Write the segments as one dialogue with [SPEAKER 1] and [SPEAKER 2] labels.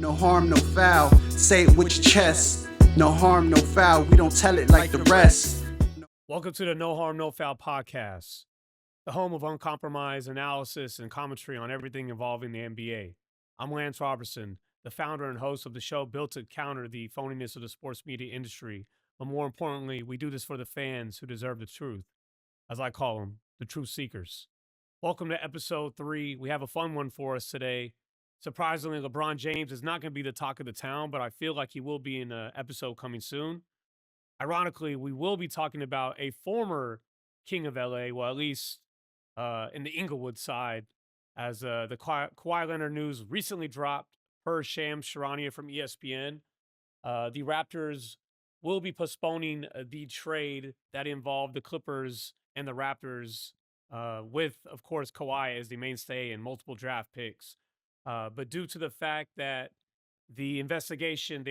[SPEAKER 1] No harm, no foul. Say it with your chest. No harm, no foul. We don't tell it like the rest.
[SPEAKER 2] Welcome to the No Harm, No Foul podcast, the home of uncompromised analysis and commentary on everything involving the NBA. I'm Lance Roberson, the founder and host of the show built to counter the phoniness of the sports media industry. But more importantly, we do this for the fans who deserve the truth, as I call them, the truth seekers. Welcome to episode 3. We have a fun one for us today. Surprisingly, LeBron James is not going to be the talk of the town, but I feel like he will be in an episode coming soon. Ironically, we will be talking about a former King of LA, well, at least in the Inglewood side, as the Kawhi Leonard news recently dropped per Shams Charania from ESPN. The Raptors will be postponing the trade that involved the Clippers and the Raptors with, of course, Kawhi as the mainstay and multiple draft picks. But due to the fact that the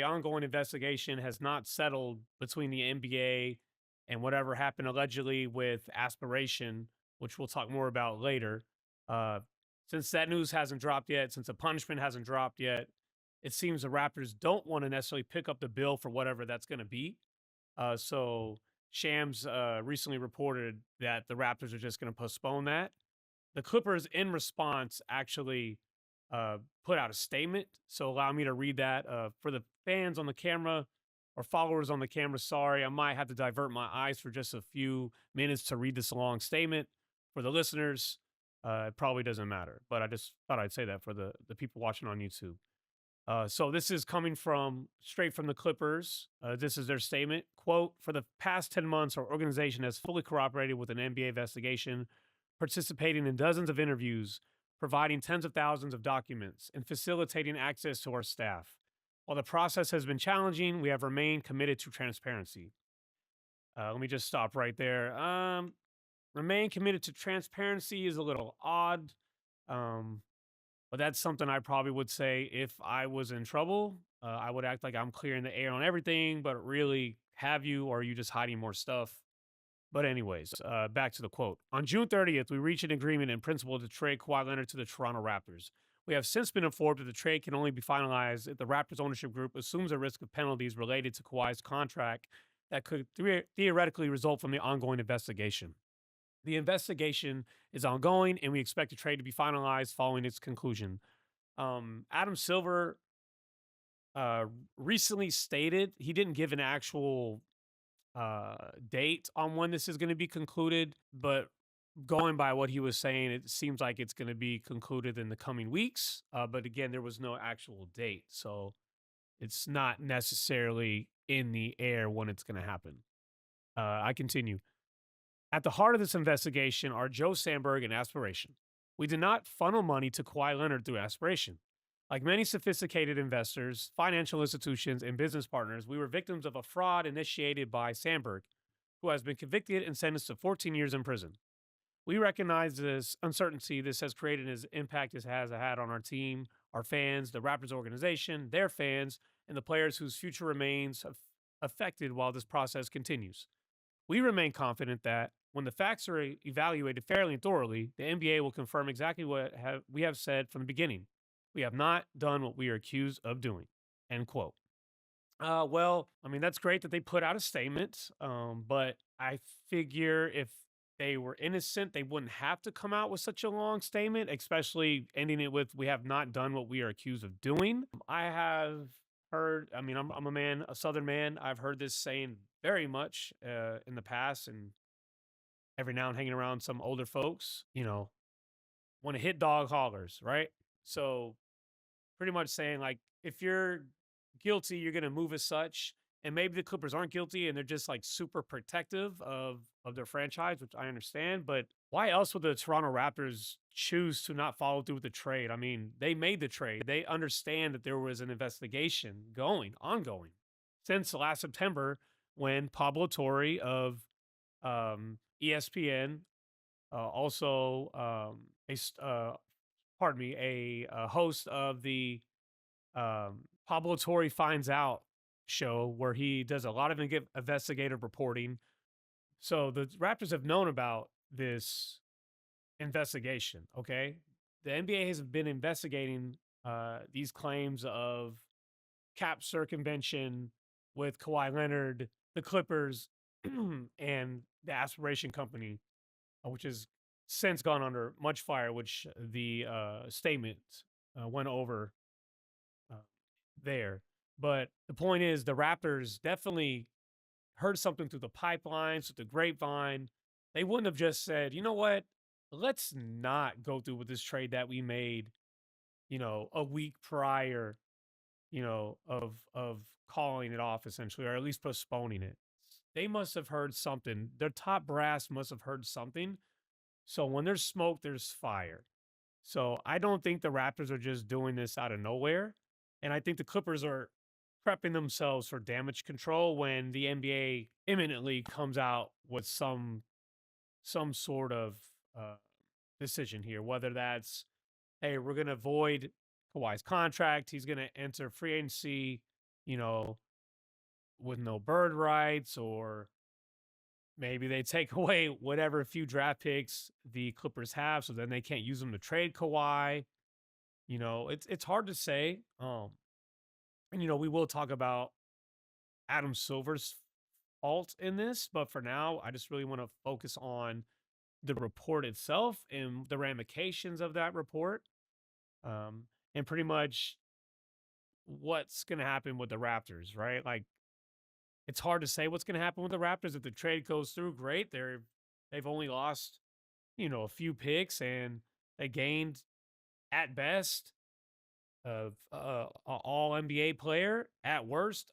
[SPEAKER 2] ongoing investigation has not settled between the NBA and whatever happened allegedly with Aspiration, which we'll talk more about later. Since that news hasn't dropped yet, since the punishment hasn't dropped yet, it seems the Raptors don't want to necessarily pick up the bill for whatever that's going to be. So Shams recently reported that the Raptors are just going to postpone that. The Clippers, in response, actually put out a statement. So allow me to read that. For the fans on the camera or followers on the camera, sorry, I might have to divert my eyes for just a few minutes to read this long statement. For the listeners, it probably doesn't matter. But I just thought I'd say that for the people watching on YouTube. So this is coming straight from the Clippers. This is their statement. Quote, for the past 10 months, our organization has fully cooperated with an NBA investigation, participating in dozens of interviews, providing tens of thousands of documents, and facilitating access to our staff. While the process has been challenging, we have remained committed to transparency. Let me just stop right there. Remain committed to transparency is a little odd, but that's something I probably would say if I was in trouble. I would act like I'm clearing the air on everything, but really, have you, or are you just hiding more stuff? But anyways, back to the quote. On June 30th, we reached an agreement in principle to trade Kawhi Leonard to the Toronto Raptors. We have since been informed that the trade can only be finalized if the Raptors ownership group assumes a risk of penalties related to Kawhi's contract that could theoretically result from the ongoing investigation. The investigation is ongoing, and we expect the trade to be finalized following its conclusion. Adam Silver recently stated he didn't give an actual date on when this is going to be concluded, but going by what he was saying, it seems like it's going to be concluded in the coming weeks. But again, there was no actual date, so it's not necessarily in the air when it's going to happen. I continue. At the heart of this investigation are Joe Sandberg and Aspiration. We did not funnel money to Kawhi Leonard through Aspiration. Like many sophisticated investors, financial institutions, and business partners, we were victims of a fraud initiated by Sandberg, who has been convicted and sentenced to 14 years in prison. We recognize this uncertainty this has created and its impact this has had on our team, our fans, the Raptors organization, their fans, and the players whose future remains affected while this process continues. We remain confident that when the facts are evaluated fairly and thoroughly, the NBA will confirm exactly what we have said from the beginning. We have not done what we are accused of doing. End quote. Well, I mean, that's great that they put out a statement, but I figure if they were innocent, they wouldn't have to come out with such a long statement, especially ending it with, we have not done what we are accused of doing. I have heard, I mean, I'm a man, a Southern man. I've heard this saying very much in the past, and every now and hanging around some older folks, when a hit dog hollers, right? So pretty much saying, like, if you're guilty, you're going to move as such. And maybe the Clippers aren't guilty and they're just like super protective of their franchise, which I understand. But why else would the Toronto Raptors choose to not follow through with the trade? I mean, they made the trade. They understand that there was an investigation ongoing since last September when Pablo Torre of ESPN, also a host of the Pablo Torre Finds Out show, where he does a lot of investigative reporting. So the Raptors have known about this investigation, okay? The NBA has been investigating these claims of cap circumvention with Kawhi Leonard, the Clippers, and the Aspiration Company, which has since gone under much fire, which the statement went over uh, there. But the point is, the Raptors definitely heard something through the pipelines, through the grapevine. They wouldn't have just said, you know what, let's not go through with this trade that we made, a week prior, of calling it off essentially, or at least postponing it. They must have heard something. Their top brass must have heard something. So when there's smoke, there's fire. So I don't think the Raptors are just doing this out of nowhere. And I think the Clippers are prepping themselves for damage control when the NBA imminently comes out with some sort of uh, decision here, whether that's, hey, we're going to void Kawhi's contract. He's going to enter free agency, you know, with no bird rights, or maybe they take away whatever few draft picks the Clippers have, so then they can't use them to trade Kawhi. It's hard to say. And we will talk about Adam Silver's fault in this, but for now, I just really want to focus on the report itself and the ramifications of that report, and pretty much what's going to happen with the Raptors, right? Like, it's hard to say what's going to happen with the Raptors. If the trade goes through, great. They've only lost, a few picks, and they gained at best of a all NBA player, at worst,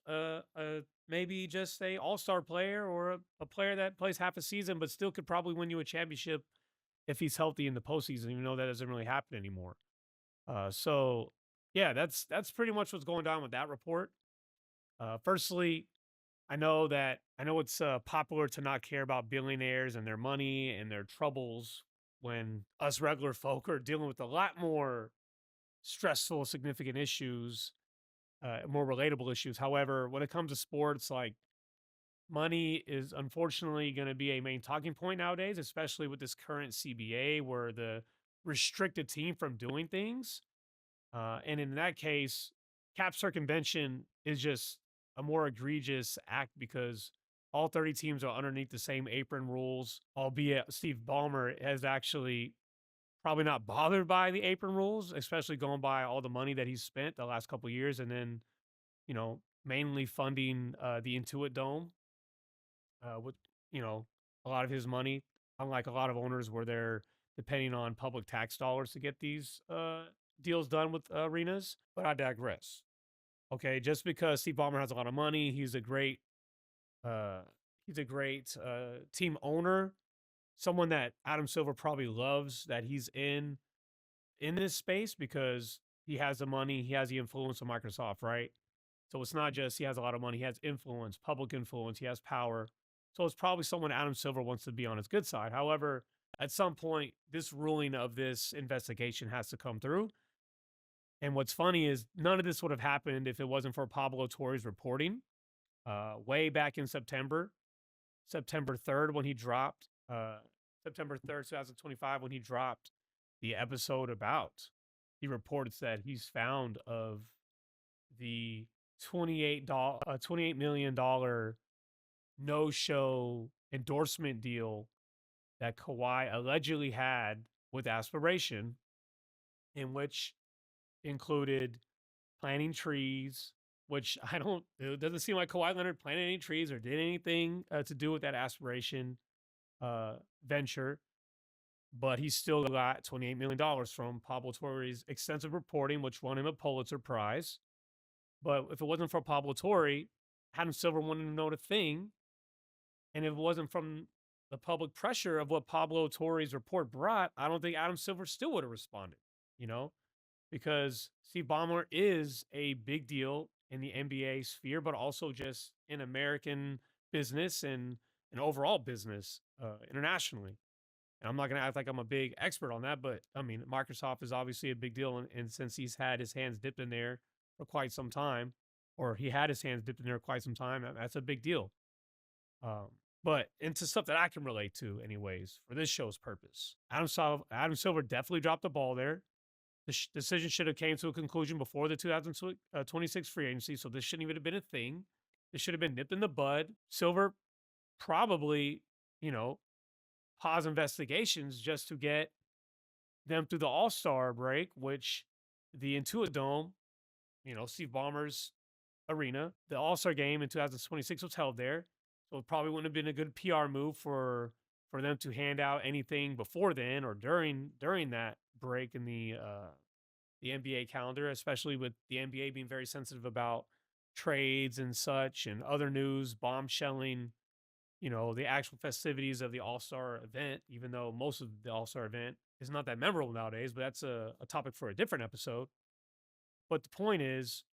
[SPEAKER 2] maybe just a all-star player, or a player that plays half a season but still could probably win you a championship if he's healthy in the postseason, even though that doesn't really happen anymore. So yeah, that's pretty much what's going on with that report. Firstly, I know it's popular to not care about billionaires and their money and their troubles when us regular folk are dealing with a lot more stressful, significant issues, more relatable issues. However, when it comes to sports, like, money is unfortunately going to be a main talking point nowadays, especially with this current CBA where the restricted team from doing things. And in that case, cap circumvention is just a more egregious act because all 30 teams are underneath the same apron rules, albeit Steve Ballmer has actually probably not bothered by the apron rules, especially going by all the money that he's spent the last couple of years, and then, mainly funding the Intuit Dome with, you know, a lot of his money, unlike a lot of owners where they're depending on public tax dollars to get these deals done with arenas. But I digress. Okay, just because Steve Ballmer has a lot of money, uh, he's a great team owner, someone that Adam Silver probably loves that he's in this space because he has the money, he has the influence of Microsoft, right? So it's not just he has a lot of money, he has influence, public influence, he has power. So it's probably someone Adam Silver wants to be on his good side. However, at some point, this ruling of this investigation has to come through. And what's funny is none of this would have happened if it wasn't for Pablo Torre's reporting way back in September 3rd, when he dropped, September 3rd, 2025, when he dropped the episode about the reports that he's found of the $28 million no-show endorsement deal that Kawhi allegedly had with Aspiration, in which included planting trees, which it doesn't seem like Kawhi Leonard planted any trees or did anything to do with that Aspiration venture. But he still got $28 million from Pablo Torre's extensive reporting, which won him a Pulitzer Prize. But if it wasn't for Pablo Torre, Adam Silver wouldn't have known a thing. And if it wasn't from the public pressure of what Pablo Torre's report brought, I don't think Adam Silver still would have responded, you know, because Steve Ballmer is a big deal in the NBA sphere, but also just in American business and overall business internationally. And I'm not going to act like I'm a big expert on that, but I mean, Microsoft is obviously a big deal. And since he's had his hands dipped in there for quite some time, or he had his hands dipped in there quite some time, that's a big deal. But into stuff that I can relate to, anyways, for this show's purpose. Adam Silver definitely dropped the ball there. The decision should have came to a conclusion before the 2026 free agency, so this shouldn't even have been a thing. This should have been nipped in the bud. Silver probably, you know, pause investigations just to get them through the All-Star break, which the Intuit Dome, Steve Ballmer's arena, the All-Star game in 2026 was held there. So it probably wouldn't have been a good PR move for them to hand out anything before then or during that break in the NBA calendar, especially with the NBA being very sensitive about trades and such and other news, bombshelling, the actual festivities of the All-Star event, even though most of the All-Star event is not that memorable nowadays, but that's a topic for a different episode. But the point is,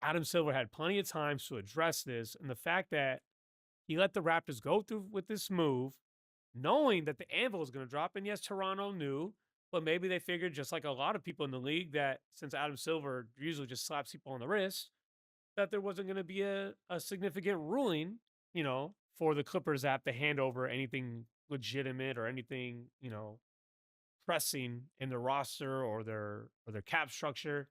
[SPEAKER 2] Adam Silver had plenty of time to address this, and the fact that he let the Raptors go through with this move, knowing that the anvil was going to drop. And yes, Toronto knew, but maybe they figured, just like a lot of people in the league, that since Adam Silver usually just slaps people on the wrist, that there wasn't going to be a significant ruling, for the Clippers app to hand over anything legitimate or anything, pressing in their roster or their cap structure.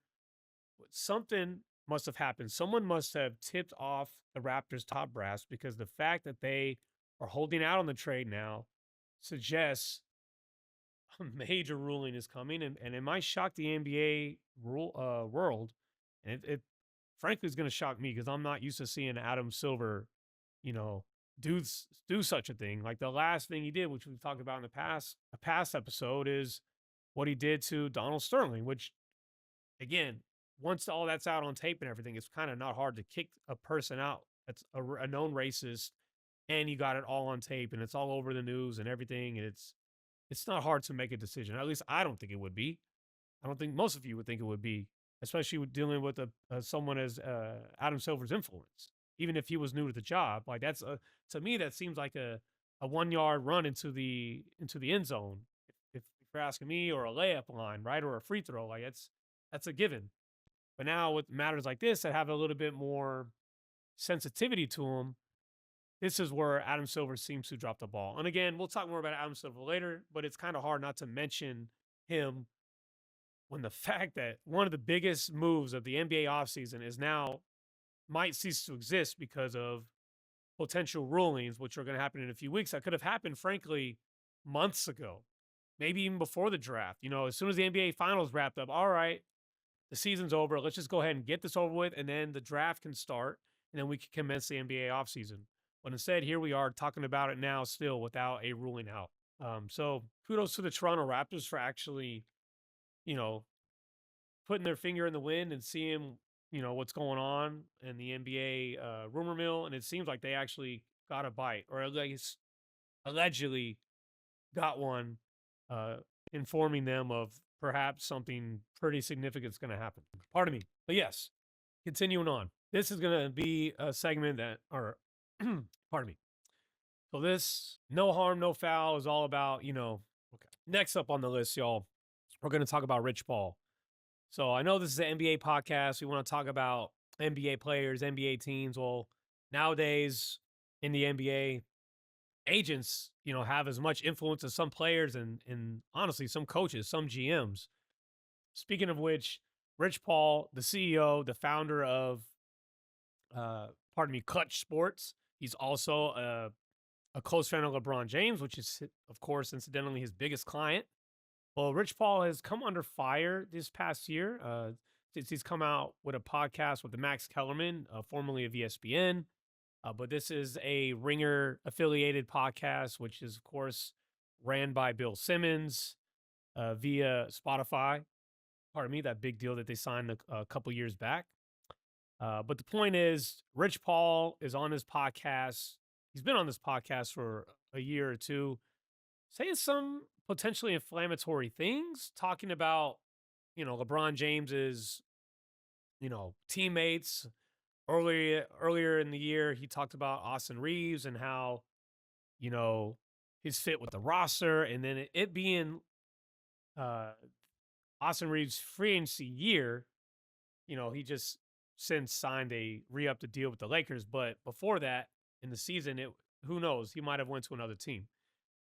[SPEAKER 2] Something must have happened. Someone must have tipped off the Raptors top brass, because the fact that they are holding out on the trade now suggests a major ruling is coming, and it might shock the NBA world. And it frankly is going to shock me, because I'm not used to seeing Adam Silver, do such a thing. Like the last thing he did, which we've talked about in a past episode, is what he did to Donald Sterling, which, again, once all that's out on tape and everything, it's kind of not hard to kick a person out that's a known racist, and you got it all on tape and it's all over the news and everything. And it's not hard to make a decision. At least I don't think it would be. I don't think most of you would think it would be, especially with dealing with someone as Adam Silver's influence. Even if he was new to the job, like that's to me that seems like a 1 yard run into the end zone, if you're asking me, or a layup line, right, or a free throw. Like that's a given. But now with matters like this that have a little bit more sensitivity to them, this is where Adam Silver seems to drop the ball. And again, we'll talk more about Adam Silver later, but it's kind of hard not to mention him when the fact that one of the biggest moves of the NBA offseason is now might cease to exist because of potential rulings, which are going to happen in a few weeks. That could have happened, frankly, months ago, maybe even before the draft. As soon as the NBA finals wrapped up, all right, the season's over. Let's just go ahead and get this over with, and then the draft can start, and then we can commence the NBA offseason. But instead, here we are talking about it now still without a ruling out. So kudos to the Toronto Raptors for actually, putting their finger in the wind and seeing, what's going on in the NBA rumor mill. And it seems like they actually got a bite, or at least allegedly got one, informing them of perhaps something pretty significant is going to happen. Pardon me. But yes, continuing on. This is going to be a segment that, or pardon me. So this no harm, no foul is all about, okay. Next up on the list, y'all, we're going to talk about Rich Paul. So I know this is an NBA podcast. We want to talk about NBA players, NBA teams. Well, nowadays in the NBA, agents, have as much influence as some players and honestly, some coaches, some GMs. Speaking of which, Rich Paul, the CEO, the founder of, Clutch Sports. He's also a close friend of LeBron James, which is, of course, incidentally, his biggest client. Well, Rich Paul has come under fire this past year since he's come out with a podcast with the Max Kellerman, formerly of ESPN. But this is a Ringer affiliated podcast, which is, of course, ran by Bill Simmons via Spotify. Pardon me, that big deal that they signed a couple years back. But the point is, Rich Paul is on this podcast. He's been on this podcast for a year or two, saying some potentially inflammatory things, talking about, LeBron James's, teammates. Earlier in the year, he talked about Austin Reeves and how, his fit with the roster, and then it being Austin Reeves' free agency year. He just since signed a re-up the deal with the Lakers, but before that in the season, who knows, he might have went to another team.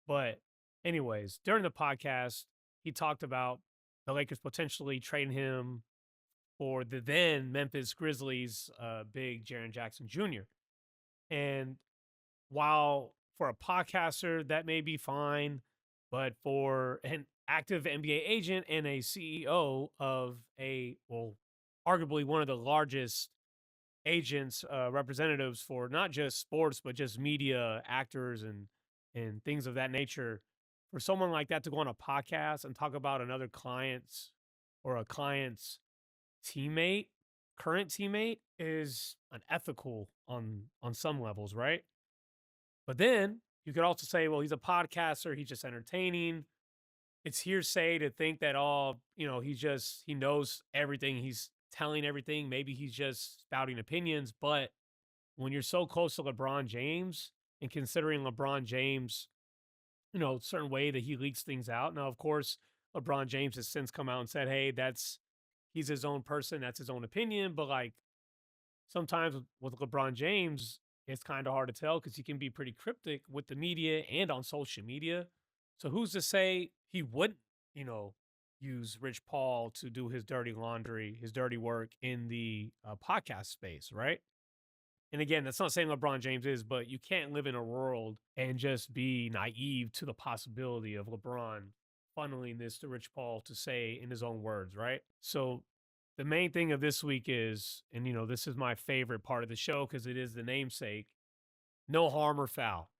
[SPEAKER 2] But anyways, during the podcast, he talked about the Lakers potentially trading him for the then Memphis Grizzlies big Jaren Jackson Jr. And while for a podcaster that may be fine, but for an active NBA agent and a CEO of arguably one of the largest agents, representatives for not just sports but just media, actors, and things of that nature, for someone like that to go on a podcast and talk about another client's or a client's teammate, current teammate, is unethical on some levels, right? But then you could also say, well, he's a podcaster, he's just entertaining. It's hearsay to think that he knows everything, he's telling everything. Maybe he's just spouting opinions. But when you're so close to LeBron James and considering LeBron James, certain way that he leaks things out. Now, of course, LeBron James has since come out and said, hey, he's his own person, that's his own opinion. But like sometimes with LeBron James, it's kind of hard to tell because he can be pretty cryptic with the media and on social media. So who's to say he wouldn't, use Rich Paul to do his dirty laundry, his dirty work in the podcast space, right? And again, that's not saying LeBron James is, but you can't live in a world and just be naive to the possibility of LeBron funneling this to Rich Paul to say in his own words, right? So the main thing of this week is, and this is my favorite part of the show because it is the namesake, no harm or foul.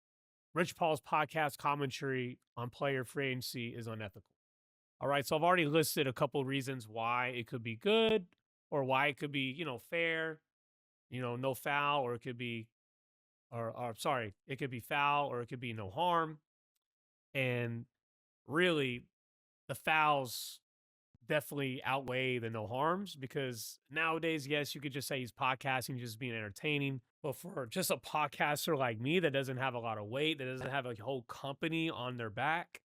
[SPEAKER 2] Rich Paul's podcast commentary on player free agency is unethical. All right, so I've already listed a couple reasons why it could be good or why it could be, fair, no foul, or it could be, or sorry, it could be foul or it could be no harm. And really, the fouls definitely outweigh the no harms because nowadays, yes, you could just say he's podcasting, just being entertaining. But for just a podcaster like me that doesn't have a lot of weight, that doesn't have a whole company on their back,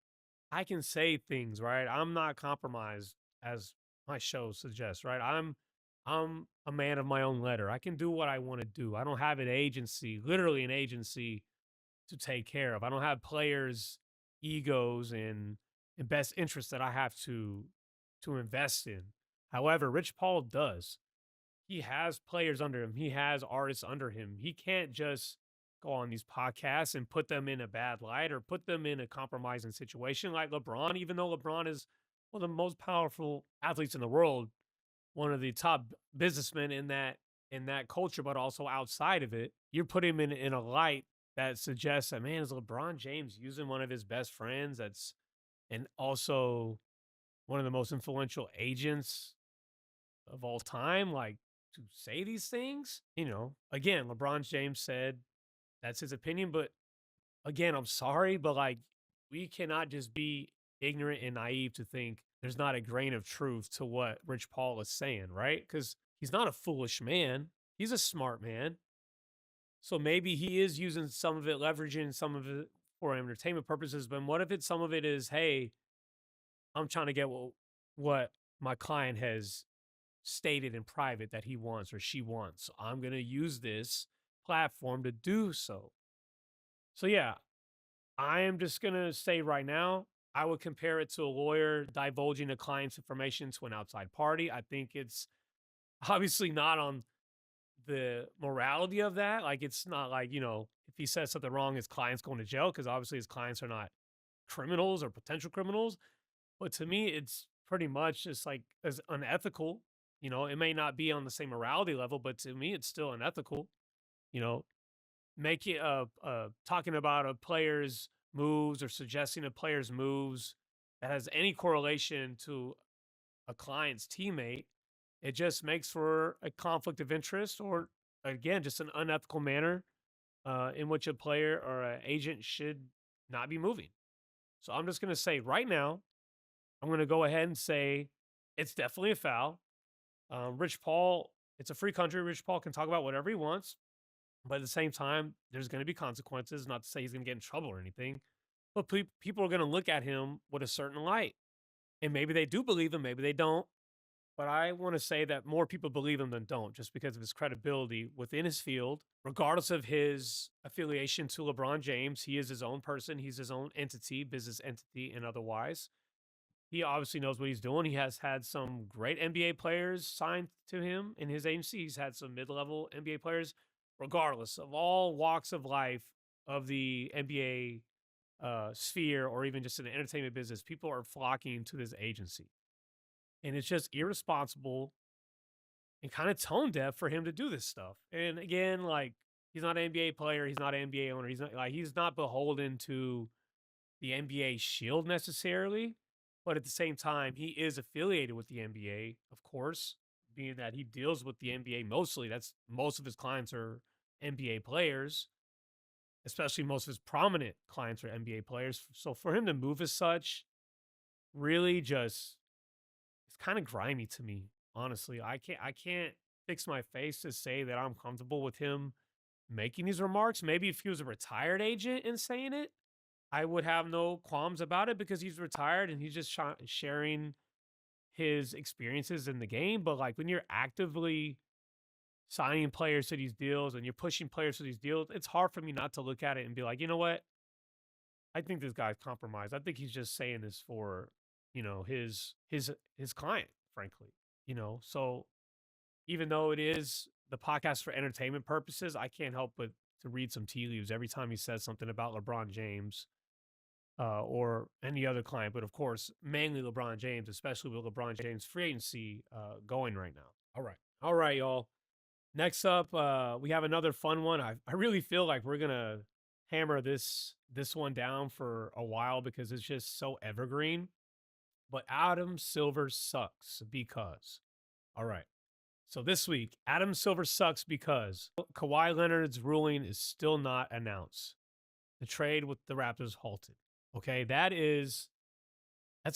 [SPEAKER 2] I can say things, right? I'm not compromised, as my show suggests, right? I'm a man of my own letter. I can do what I want to do. I don't have an agency, literally an agency to take care of. I don't have players' egos and best interests that I have to invest in. However, Rich Paul does. He has players under him. He has artists under him. He can't just go on these podcasts and put them in a bad light or put them in a compromising situation like LeBron, even though LeBron is one of the most powerful athletes in the world, one of the top businessmen in that culture, but also outside of it. You're putting him in a light that suggests that, man, is LeBron James using one of his best friends and also one of the most influential agents of all time, like, to say these things? Again, LeBron James said that's his opinion, but again, I'm sorry, but like, we cannot just be ignorant and naive to think there's not a grain of truth to what Rich Paul is saying, right? Because he's not a foolish man. He's a smart man. So maybe he is using some of it, leveraging some of it for entertainment purposes. But what if some of it is, hey, I'm trying to get what my client has stated in private that he wants or she wants. So I'm going to use this platform to do so. So yeah, I am just going to say right now, I would compare it to a lawyer divulging a client's information to an outside party. I think it's obviously not on the morality of that. Like, it's not like, if he says something wrong, his client's going to jail because obviously his clients are not criminals or potential criminals. But to me, it's pretty much just like as unethical. It may not be on the same morality level, but to me, it's still unethical. Making talking about a player's moves or suggesting a player's moves that has any correlation to a client's teammate, it just makes for a conflict of interest or, again, just an unethical manner in which a player or an agent should not be moving. So I'm just going to say right now, I'm going to go ahead and say it's definitely a foul. Rich Paul, it's a free country. Rich Paul can talk about whatever he wants. But at the same time, there's going to be consequences. Not to say he's going to get in trouble or anything. But people are going to look at him with a certain light. And maybe they do believe him, maybe they don't. But I want to say that more people believe him than don't, just because of his credibility within his field, regardless of his affiliation to LeBron James. He is his own person. He's his own entity, business entity and otherwise. he obviously knows what he's doing. He has had some great NBA players signed to him in his agency. He's had some mid-level NBA players, regardless of all walks of life of the NBA sphere or even just in the entertainment business. People are flocking to this agency, and it's just irresponsible and kind of tone deaf for him to do this stuff. And again, like he's not an NBA player, he's not an NBA owner, he's not beholden to the NBA shield necessarily, but at the same time, he is affiliated with the NBA, of course, being that he deals with the NBA mostly. That's most of his clients are NBA players, especially most of his prominent clients are NBA players. So for him to move as such, really just it's kind of grimy to me, honestly. I can't fix my face to say that I'm comfortable with him making these remarks. Maybe if he was a retired agent and saying it, I would have no qualms about it because he's retired and he's just sharing his experiences in the game. But like when you're actively signing players to these deals and you're pushing players to these deals, it's hard for me not to look at it and be like, you know what? I think this guy's compromised. I think he's just saying this for, his client, frankly. So even though it is the podcast for entertainment purposes, I can't help but to read some tea leaves every time he says something about LeBron James or any other client, but of course, mainly LeBron James, especially with LeBron James free agency going right now. All right, y'all. Next up, we have another fun one. I really feel like we're gonna hammer this one down for a while because it's just so evergreen. But Adam Silver sucks because. All right. So this week, Adam Silver sucks because Kawhi Leonard's ruling is still not announced. The trade with the Raptors halted. Okay, that's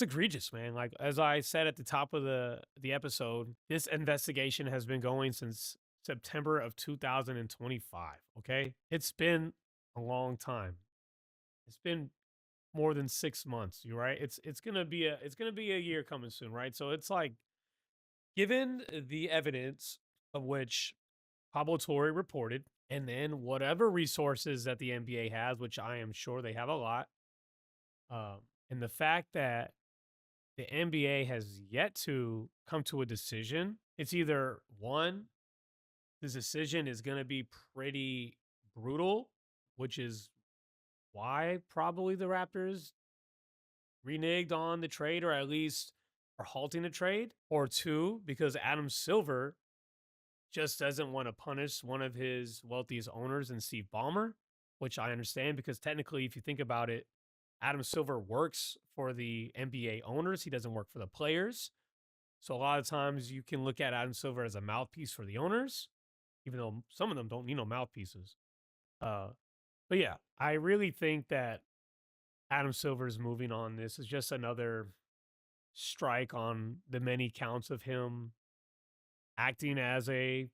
[SPEAKER 2] egregious, man. Like as I said at the top of the episode, this investigation has been going since September of 2025. Okay, it's been a long time. It's been more than 6 months. You're right. It's gonna be a year coming soon, right? So it's like, given the evidence of which Pablo Torre reported, and then whatever resources that the NBA has, which I am sure they have a lot, and the fact that the NBA has yet to come to a decision, it's either one, this decision is going to be pretty brutal, which is why probably the Raptors reneged on the trade or at least are halting the trade, or two, because Adam Silver just doesn't want to punish one of his wealthiest owners in Steve Ballmer, which I understand because technically, if you think about it, Adam Silver works for the NBA owners. He doesn't work for the players. So a lot of times you can look at Adam Silver as a mouthpiece for the owners, even though some of them don't need no mouthpieces. But yeah, I really think that Adam Silver's moving on this is just another strike on the many counts of him acting as a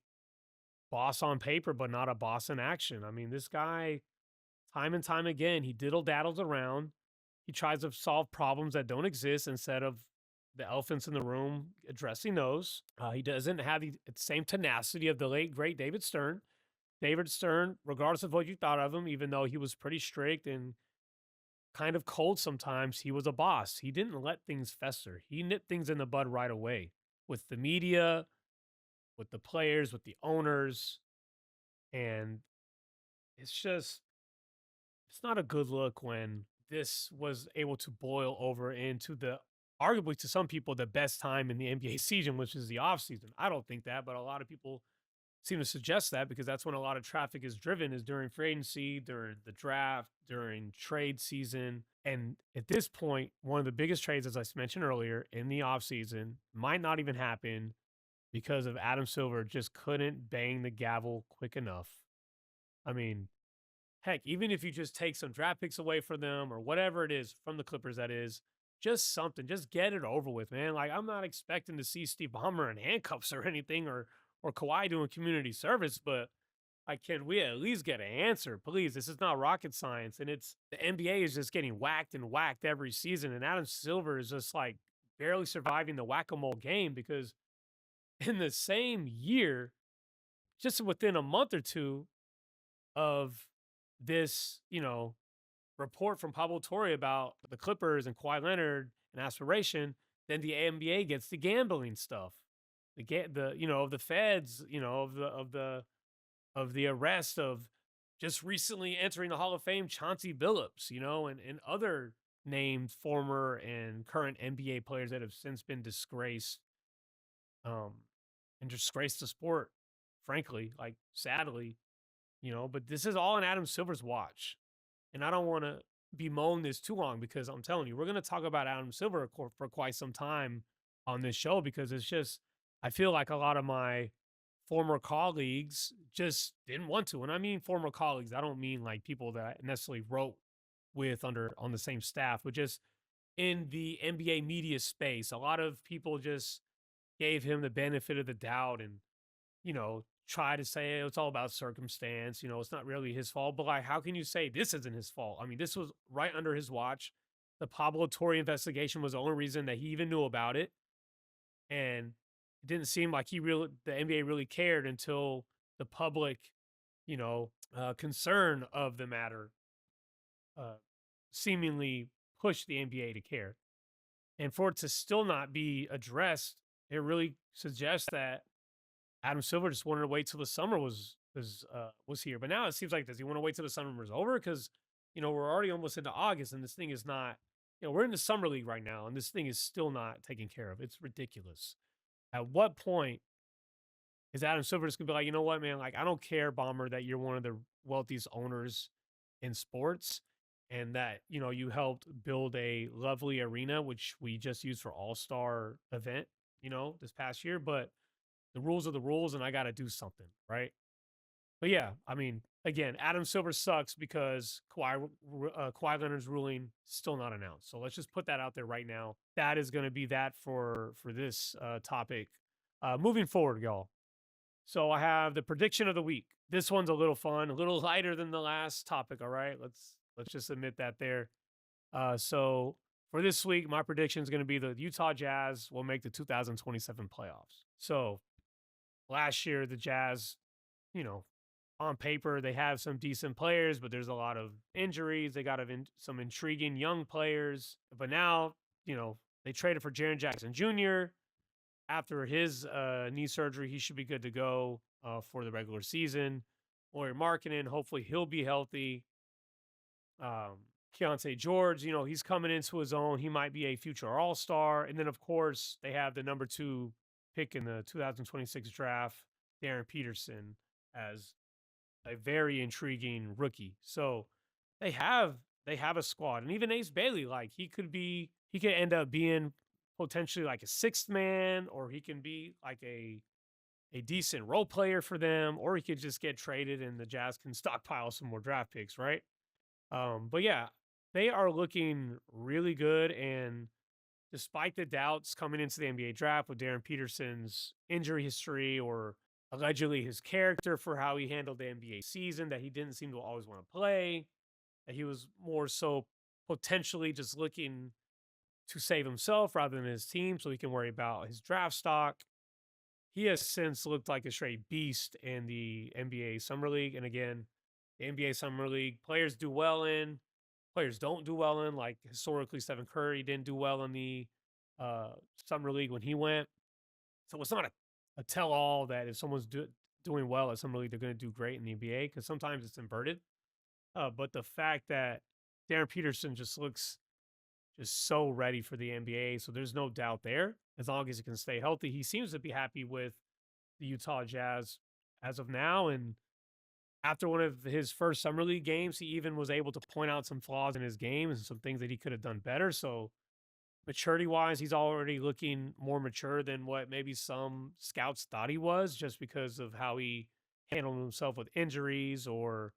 [SPEAKER 2] boss on paper, but not a boss in action. I mean, this guy, time and time again, he diddle daddles around. He tries to solve problems that don't exist instead of the elephants in the room addressing those. He doesn't have the same tenacity of the late, great David Stern. David Stern, regardless of what you thought of him, even though he was pretty strict and kind of cold sometimes, he was a boss. He didn't let things fester. He nipped things in the bud right away with the media, with the players, with the owners. And it's not a good look when this was able to boil over into arguably to some people, the best time in the NBA season, which is the offseason. I don't think that, but a lot of people seem to suggest that because that's when a lot of traffic is driven, is during free agency, during the draft, during trade season. And at this point, one of the biggest trades, as I mentioned earlier, in the offseason might not even happen because of Adam Silver just couldn't bang the gavel quick enough. I mean, heck, even if you just take some draft picks away from them or whatever it is from the Clippers, that is, just something, just get it over with, man. Like, I'm not expecting to see Steve Ballmer in handcuffs or anything, or Kawhi doing community service, but like, can we at least get an answer, please? This is not rocket science, and the NBA is just getting whacked and whacked every season, and Adam Silver is just like barely surviving the whack-a-mole game because in the same year, just within a month or two of this, report from Pablo Torre about the Clippers and Kawhi Leonard and aspiration, then the NBA gets the gambling stuff. The feds, of the arrest of just recently entering the Hall of Fame Chauncey Billups, and other named former and current NBA players that have since been disgraced, um, and disgraced the sport, frankly, like sadly, but this is all in Adam Silver's watch. And I don't want to bemoan this too long because I'm telling you, we're going to talk about Adam Silver for quite some time on this show because it's just, I feel like a lot of my former colleagues just didn't want to. And I mean former colleagues, I don't mean like people that I necessarily wrote with on the same staff, but just in the NBA media space, a lot of people just gave him the benefit of the doubt and try to say, "Hey, it's all about circumstance. It's not really his fault." But like, how can you say this isn't his fault? I mean, this was right under his watch. The Pablo Torre investigation was the only reason that he even knew about it, and it didn't seem like the NBA really cared until the public, concern of the matter, uh, seemingly pushed the NBA to care. And for it to still not be addressed, it really suggests that Adam Silver just wanted to wait till the summer was here. But now it seems like, does he want to wait till the summer was over? Because we're already almost into August, and this thing is not. We're in the summer league right now, and this thing is still not taken care of. It's ridiculous. At what point is Adam Silver just gonna be like, you know what, man? Like, I don't care, Bomber, that you're one of the wealthiest owners in sports, and that you helped build a lovely arena, which we just used for All Star event, this past year, but the rules are the rules, and I got to do something, right? But yeah, I mean, again, Adam Silver sucks because Kawhi Leonard's ruling still not announced. So let's just put that out there right now. That is going to be that for this topic. Moving forward, y'all. So I have the prediction of the week. This one's a little fun, a little lighter than the last topic. All right, let's just admit that there. So for this week, my prediction is going to be the Utah Jazz will make the 2027 playoffs. So last year, the Jazz, you know, on paper, they have some decent players, but there's a lot of injuries. They got some intriguing young players. But now, they traded for Jaren Jackson Jr. After his knee surgery, he should be good to go for the regular season. Lauri Markkanen, hopefully he'll be healthy. Keontae George, he's coming into his own. He might be a future All-Star. And then, of course, they have the number 2 pick in the 2026 draft, Darren Peterson, as a very intriguing rookie. So they have a squad. And even Ace Bailey, like he could end up being potentially like a sixth man, or he can be like a decent role player for them, or he could just get traded and the Jazz can stockpile some more draft picks, right? But yeah, they are looking really good. And despite the doubts coming into the NBA draft with Darren Peterson's injury history or allegedly his character for how he handled the NBA season, that he didn't seem to always want to play, that he was more so potentially just looking to save himself rather than his team so he can worry about his draft stock. He has since looked like a straight beast in the NBA Summer League. And again, the NBA Summer League, players do well in, players don't do well in. Like historically, Stephen Curry didn't do well in the Summer League when he went. So it's not a tell-all that if someone's doing well at Summer League, they're going to do great in the NBA, because sometimes it's inverted. But the fact that Darren Peterson just looks just so ready for the NBA, so there's no doubt there. As long as he can stay healthy, he seems to be happy with the Utah Jazz as of now. And after one of his first Summer League games, he even was able to point out some flaws in his game and some things that he could have done better. So maturity-wise, he's already looking more mature than what maybe some scouts thought he was, just because of how he handled himself with injuries or,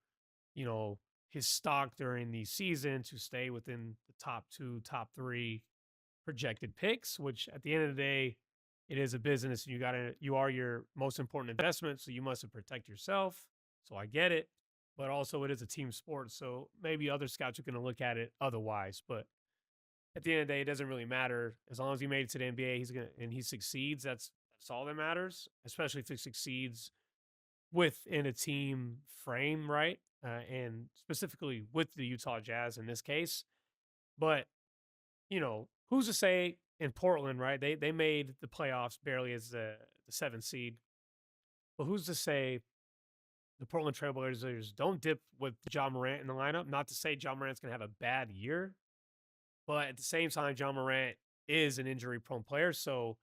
[SPEAKER 2] his stock during the season to stay within the top 2, top 3 projected picks, which at the end of the day, it is a business and you are your most important investment. So you must protect yourself. So I get it, but also it is a team sport. So maybe other scouts are going to look at it otherwise, but at the end of the day, it doesn't really matter. As long as he made it to the NBA, he succeeds. That's all that matters, especially if he succeeds within a team frame, right? And specifically with the Utah Jazz in this case. But, who's to say in Portland, right? They made the playoffs barely as the 7th seed. But who's to say the Portland Trailblazers don't dip with Ja Morant in the lineup? Not to say Ja Morant's going to have a bad year, but at the same time, Ja Morant is an injury-prone player. So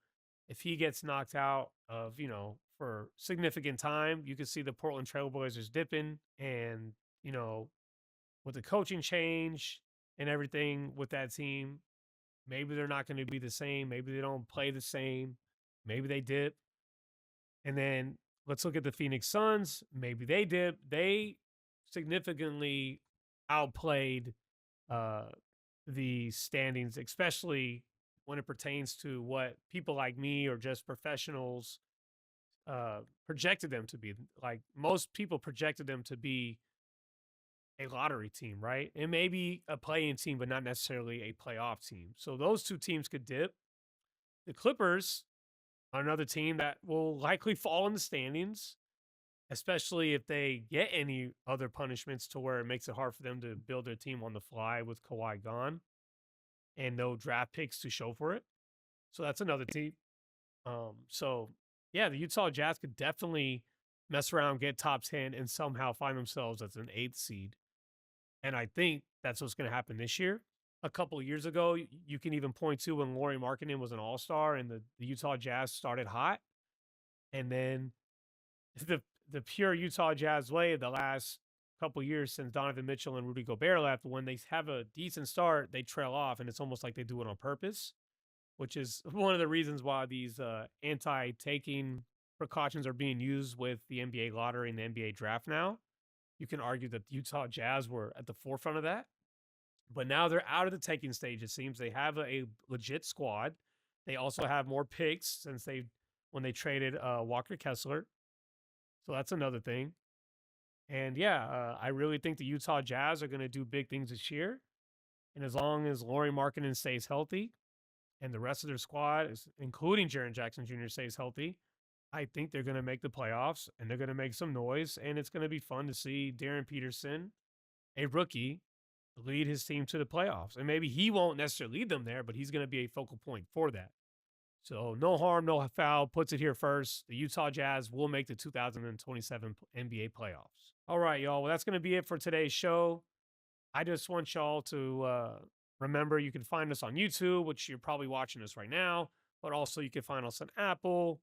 [SPEAKER 2] if he gets knocked out of, for significant time, you can see the Portland Trailblazers dipping. And, with the coaching change and everything with that team, maybe they're not going to be the same. Maybe they don't play the same. Maybe they dip. And then let's look at the Phoenix Suns. Maybe they dip. They significantly outplayed the standings, especially when it pertains to what people like me or just professionals projected them to be. Like most people projected them to be a lottery team, right? And maybe a play-in team, but not necessarily a playoff team. So those two teams could dip. The Clippers are another team that will likely fall in the standings, especially if they get any other punishments to where it makes it hard for them to build their team on the fly with Kawhi gone and no draft picks to show for it. So that's another team. So yeah, the Utah Jazz could definitely mess around, get top 10, and somehow find themselves as an 8th seed. And I think that's what's going to happen this year. A couple of years ago, you can even point to when Lauri Markkanen was an all-star and the Utah Jazz started hot. And then the pure Utah Jazz way of the last couple of years since Donovan Mitchell and Rudy Gobert left, when they have a decent start, they trail off, and it's almost like they do it on purpose, which is one of the reasons why these anti-taking precautions are being used with the NBA lottery and the NBA draft now. You can argue that the Utah Jazz were at the forefront of that. But now they're out of the taking stage, it seems. They have a legit squad. They also have more picks since when they traded Walker Kessler. So that's another thing. And yeah, I really think the Utah Jazz are going to do big things this year. And as long as Lauri Markkanen stays healthy and the rest of their squad, including Jaren Jackson Jr., stays healthy, I think they're going to make the playoffs and they're going to make some noise. And it's going to be fun to see Darren Peterson, a rookie, lead his team to the playoffs. And maybe he won't necessarily lead them there, but he's going to be a focal point for that. So no harm, no foul, puts it here first. The Utah Jazz will make the 2027 NBA playoffs. All right, y'all. Well, that's going to be it for today's show. I just want y'all to remember you can find us on YouTube, which you're probably watching us right now, but also you can find us on Apple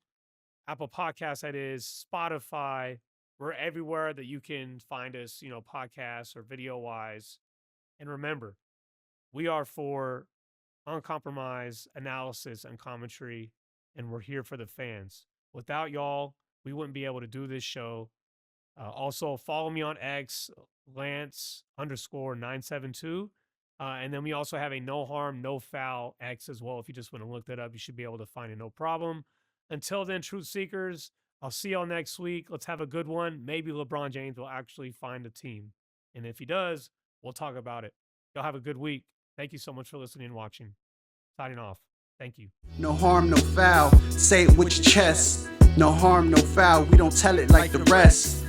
[SPEAKER 2] Podcasts, that is, Spotify. We're everywhere that you can find us, podcasts or video-wise. And remember, we are for uncompromised analysis and commentary, and we're here for the fans. Without y'all, we wouldn't be able to do this show. Also, follow me on X, Lance_972. And then we also have a no harm, no foul X as well. If you just want to look that up, you should be able to find it, no problem. Until then, Truth Seekers, I'll see y'all next week. Let's have a good one. Maybe LeBron James will actually find a team. And if he does, we'll talk about it. Y'all have a good week. Thank you so much for listening and watching. Signing off. Thank you.
[SPEAKER 1] No harm, no foul. Say it with your chest. No harm, no foul. We don't tell it like the rest.